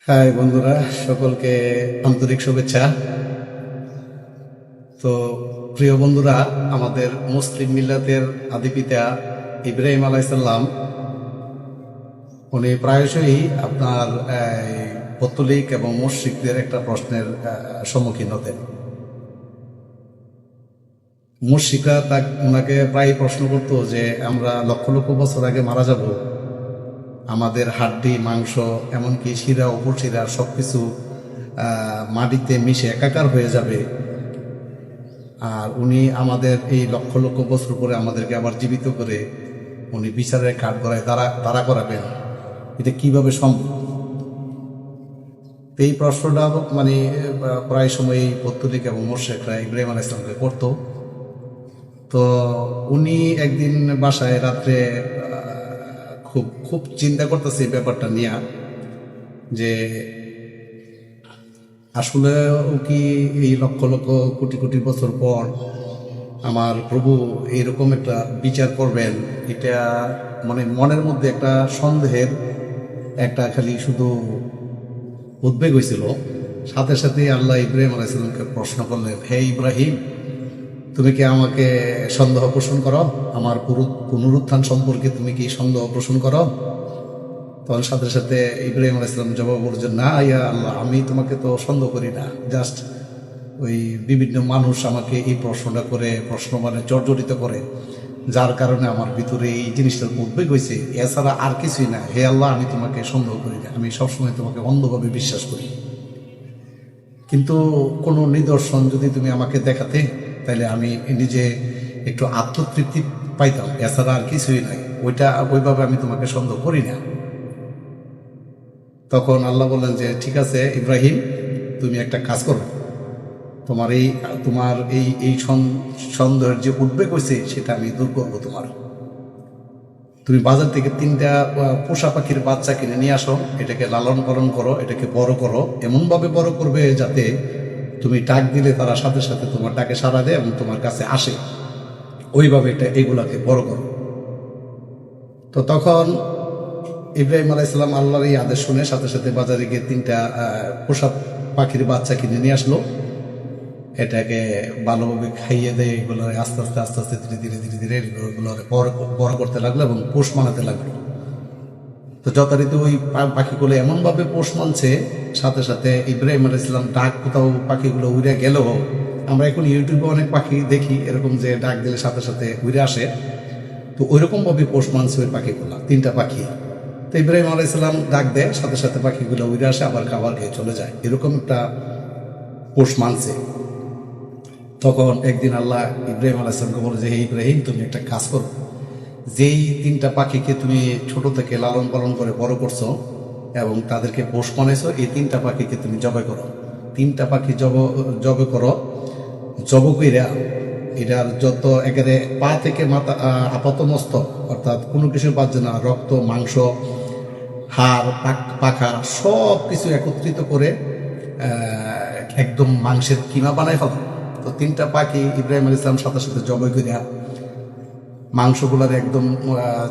High বন্ধুরা, সকলকে আন্তরিক শুভেচ্ছা। তো প্রিয় বন্ধুরা, আমাদের মুসলিম মিল্লাতের আদিপিতা ইব্রাহিম আলাইসাল্লাম উনি প্রায়শই আপনার পৌত্তলিক এবং মুশরিকদের একটা প্রশ্নের সম্মুখীন হতেন। মুশরিকরা ওনাকে প্রায় প্রশ্ন করতো যে আমরা লক্ষ লক্ষ বছর আগে মারা যাব, আমাদের হাড্ডি মাংস এমনকি শিরা উপশিরা সবকিছু মাটিতে মিশে একাকার হয়ে যাবে, আর উনি আমাদের এই লক্ষ লক্ষ বছর পরে আমাদেরকে আবার জীবিত করে উনি বিচারের কাঠ গড়ায় দাঁড়া করাবেন, এটা কিভাবে সম্ভব? এই প্রশ্নটা প্রায় সময় পৌত্তলিক এবং মুশরিকরা ইব্রাহিম আলাইহিস সালামকে করতো। তো উনি একদিন বাসায় রাত্রে খুব খুব চিন্তা করতেছে ব্যাপারটা নিয়ে, যে আসলে কি এই লক্ষ লক্ষ কোটি কোটি বছর পর আমার প্রভু এরকম একটা বিচার করবেন? এটা মনের মধ্যে একটা সন্দেহের একটা খালি শুধু উদ্বেগ হয়েছিল। সাথে সাথে আল্লাহ ইব্রাহিম আলাইহিস সালামকে প্রশ্ন করলেন, হে ইব্রাহিম, তুমি কি আমাকে সন্দেহ পোষণ করো? আমার পুনরুত্থান সম্পর্কে তুমি কি সন্দেহ পোষণ করো? তখন সাথে সাথে ইব্রাহিম আলাইহিস সালাম জবাব বলছেন, না ইয়া আল্লাহ, আমি তোমাকে তো সন্দেহ করি না, জাস্ট ওই বিভিন্ন মানুষ আমাকে এই প্রশ্নটা করে জর্জরিত করে, যার কারণে আমার ভিতরে এই জিনিসটার উদ্বেগ হয়েছে, এছাড়া আর কিছুই না। হে আল্লাহ, আমি তোমাকে সন্দেহ করি না, আমি সবসময় তোমাকে অন্ধভাবে বিশ্বাস করি, কিন্তু কোনো নিদর্শন যদি তুমি আমাকে দেখাতে তাহলে আমি নিজে একটু আত্মতৃপ্তি পাইতাম, এছাড়া আর কিছুই নাই, ওইভাবে আমি তোমাকে সন্দেহ করি না। তখন আল্লাহ বললেন যে ঠিক আছে ইব্রাহিম, তুমি একটা কাজ করো, তোমার এই সন্দেহের যে উদ্বেগ হয়েছে সেটা আমি দূর করবো। তুমি বাজার থেকে 3টা পোষা পাখির বাচ্চা কিনে নিয়ে আসো, এটাকে লালন পালন করো, এটাকে বড় করো, এমনভাবে বড় করবে যাতে তুমি ডাক দিলে তারা সাথে সাথে তোমার ডাকে সাড়া দেয় এবং তোমার কাছে আসে, ওইভাবে এগুলাকে বড় করো। তো তখন ইব্রাহিম আলাইহিস সালাম আল্লাহর এই আদেশ শুনে সাথে সাথে বাজারে গিয়ে 3টা পোষা পাখির বাচ্চা কিনে নিয়ে আসলো, এটাকে ভালোভাবে খাইয়ে দেয়, এগুলো আস্তে আস্তে আস্তে আস্তে ধীরে ধীরে ধীরে ধীরে এগুলো বড় করতে লাগলো এবং পোষ মানাতে লাগলো। তো যথারীতি ওই পাখিগুলো এমনভাবে পোষ মানছে, সাথে সাথে ইব্রাহিম আলাইহিস সালাম ডাক কোথাও পাখিগুলো উড়ে গেল, আমরা এখন ইউটিউবে অনেক পাখি দেখি এরকম যে ডাক দিলে সাথে সাথে উড়ে আসে, তো ওইরকম ভাবে পোষ মানছে ওই পাখিগুলো, 3টা পাখি। তো ইব্রাহিম আলাইহিস সালাম ডাক দেয়, সাথে সাথে পাখিগুলো উড়ে আসে, আবার খাবার খেয়ে চলে যায়, এরকম একটা পোষ মানছে। তখন একদিন আল্লাহ ইব্রাহিম আলাইহিস সালামকে বলে যে হে ইব্রাহিম, তুমি একটা কাজ করো, যেই 3টা পাখিকে তুমি ছোট থেকে লালন পালন করে বড় করছো এবং তাদেরকে পোষ মানেছো, এই 3টা পাখিকে তুমি জবাই করো। 3টা পাখি জবাই করো, জব কইরা এটার যত একেবারে পা থেকে মাথা আপাত মস্তক, অর্থাৎ কোনো কিছু বাদ না, রক্ত মাংস হাড় পাখা সব কিছু একত্রিত করে একদম মাংসের কিমা বানায় ফেলো। তো 3টা পাখি ইব্রাহিম আলাইহিস সালাম সাথে সাথে জবাই করিয়া মাংসগুলার একদম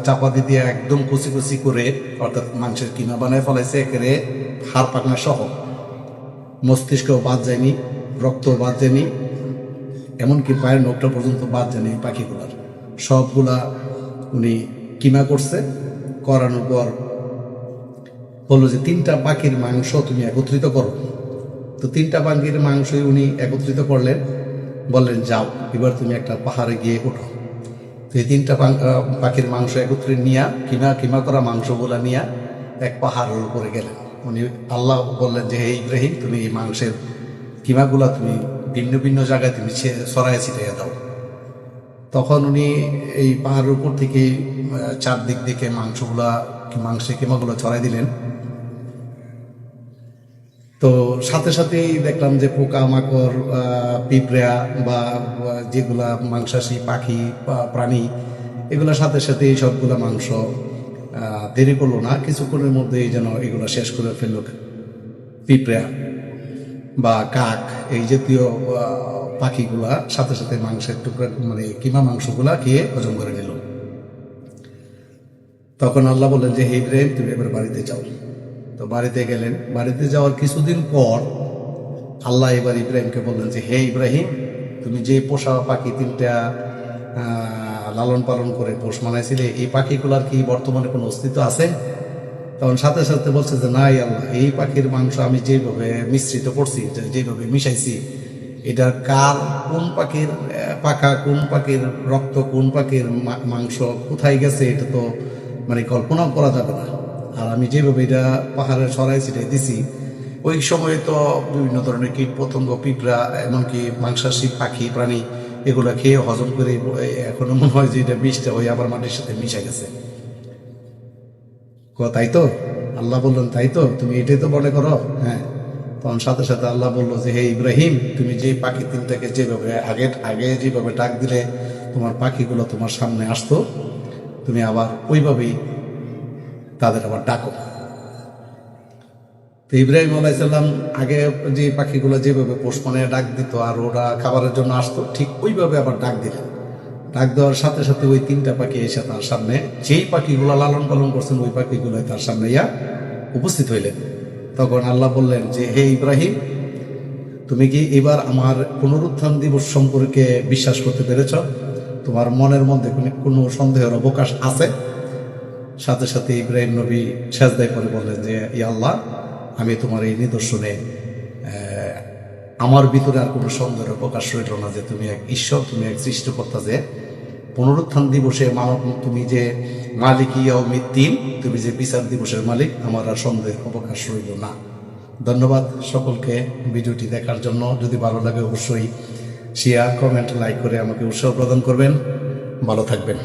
চাপা দিয়ে একদম কুচি কুচি করে, অর্থাৎ মাংসের কিমা বানায় ফেলাইছে, একেবারে হাড় পাখনা সহ, মস্তিষ্কও বাদ যায়নি, রক্তও বাদ যায়নি, এমনকি পায়ের নখটা পর্যন্ত বাদ যায়নি পাখিগুলার, সবগুলা উনি কিমা করছে। করানোর পর বললো যে 3টা পাখির মাংস তুমি একত্রিত করো। তো 3টা পাখির মাংসই উনি একত্রিত করলেন, বললেন যাও এবার তুমি একটা পাহাড়ে গিয়ে ওঠো। তো এই 3টা পাখির মাংস একত্রে নিয়ে কিমা করা মাংসগুলা নিয়ে এক পাহাড়ের উপরে গেলেন। উনি আল্লাহ বললেন যে হে ইব্রাহিম, তুমি এই মাংসের কিমাগুলা তুমি ভিন্ন ভিন্ন জায়গায় তুমি ছড়াইয়া ছিটাইয়া দাও। তখন উনি এই পাহাড়ের উপর থেকে চারদিক দিকে মাংসের কিমাগুলো ছড়াই দিলেন। তো সাথে সাথেই দেখলাম যে পোকা মাকড় পিঁপড়া বা যেগুলা মাংসাশী পাখি বা প্রাণী, এগুলোর সাথে সাথে এই সবগুলা মাংস দেরি করলো না, কিছুক্ষণের মধ্যেই যেন এগুলো শেষ করে ফেললো। পিঁপড়া বা কাক এই জাতীয় পাখিগুলা সাথে সাথে মাংসের টুকরা কিমা মাংসগুলা খেয়ে হজম করে নিল। তখন আল্লাহ বললেন যে হে ইব্রাহিম, তুমি এবার বাড়িতে যাও। তো তো বাড়িতে গেলেন। বাড়িতে যাওয়ার কিছুদিন পর আল্লাহ এবার ইব্রাহিমকে বললেন যে, হে ইব্রাহিম, তুমি যে পোষা পাখি তিনটা লালন পালন করে পোষ মানাইছিলে, এই পাখিগুলার কি বর্তমানে কোনো অস্তিত্ব আছে? তখন সাথে সাথে বলছে যে, নাই আল্লাহ, এই পাখির মাংস আমি যেভাবে মিশ্রিত করছি, যেভাবে মিশাইছি, এটা কার, কোন পাখির পাখা, কোন পাখির রক্ত, কোন পাখির মাংস কোথায় গেছে, এটা তো মানে কল্পনাও করা যাবে না। আর আমি যেভাবে এটা পাহাড়ে ছড়াই ছিটাই দিছি, ওই সময়ে তো বিভিন্ন ধরনের কীট পতঙ্গ, পিঁপড়া, এমনকি মাংসাশী পাখি প্রাণী এগুলো খেয়ে হজম করে এখনো মনে হয় যে এটা বিষটা হয়ে আবার মাটির সাথে মিশে গেছে। তাই তো? আল্লাহ বললেন, তাই তো, তুমি এটাই তো মনে করো? হ্যাঁ। তখন সাথে সাথে আল্লাহ বললো যে, হে ইব্রাহিম, তুমি যে পাখি তিনটাকে যেভাবে আগে যেভাবে ডাক দিলে তোমার পাখিগুলো তোমার সামনে আসতো, তুমি আবার ওইভাবেই তাদের আবার ডাকো। তো ইব্রাহিম আলাইসাল্লাম আগে যে পাখিগুলো যেভাবে পোষ মানে ডাক দিত আর ওরা খাবারের জন্য আসতো, ঠিক ওইভাবে আবার ডাক দিলেন। ডাক দেওয়ার সাথে সাথে ওই তিনটা পাখি এসে তার সামনে, যেই পাখিগুলো লালন পালন করছেন ওই পাখিগুলো তার সামনে ইয়া উপস্থিত হইলেন। তখন আল্লাহ বললেন যে, হে ইব্রাহিম, তুমি কি এবার আমার পুনরুত্থান দিবস সম্পর্কে বিশ্বাস করতে পেরেছ? তোমার মনের মধ্যে কোনো সন্দেহের অবকাশ আছে? সাথে সাথে ইব্রাহিম নবী সেজদায় করে বললেন যে, ইয়া আল্লাহ, আমি তোমার এই নিদর্শনে আমার ভিতরে আর কোনো সন্দেহের প্রকাশ রইল না যে তুমি এক ঈশ্বর, তুমি এক সৃষ্টিকর্তা, যে পুনরুত্থান দিবসে তুমি যে মালিক ইয়াউমিদ্দিন, তুমি যে বিচার দিবসের মালিক, আমার আর সন্দেহের অবকাশ রইল না। ধন্যবাদ সকলকে ভিডিওটি দেখার জন্য। যদি ভালো লাগে অবশ্যই শেয়ার, কমেন্ট, লাইক করে আমাকে উৎসাহ প্রদান করবেন। ভালো থাকবেন।